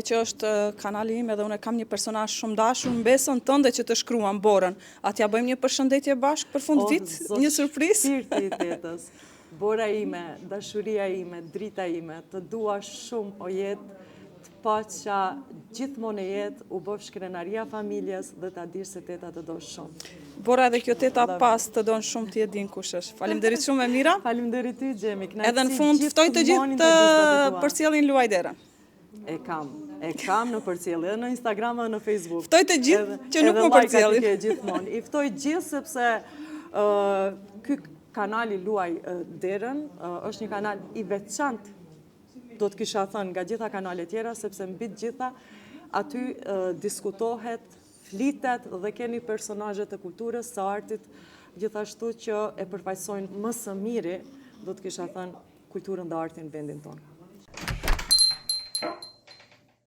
Që është kanali im edhe unë kam një personazh shumë dashur, mbesën tënde që të shkruan Borën. Atja bëjmë një përshëndetje bashkë për fund vit, një surprizë. Shpirti i tetës, Bora ime, dashuria ime, drita ime, të dua shumë o jetë, të paqa gjithmonë e jetë, u bëf shkrenaria familjes dhe ta dish se teta të do shumë. Bora, edhe kjo teta pas të donë shumë ti e din kush është. Faleminderit shumë e mira. Faleminderit ty, Gjemi. Edhe në fund ftoj të gjithë të përcjellin luajderën. E kam në përcjellje, në Instagram dhe në Facebook. Ftoj të gjithë që nuk më përcjellin. I ftoj gjithë sepse ky kanali Luaj Derën është një kanal i veçantë, do të kisha thënë, nga gjitha kanalet tjera, sepse mbi të gjitha aty diskutohet, flitet dhe keni personazhet e kulturës, së artit, gjithashtu që e përfaqësojnë më së miri, do të kisha thënë, kulturën dhe artin në vendin tonë.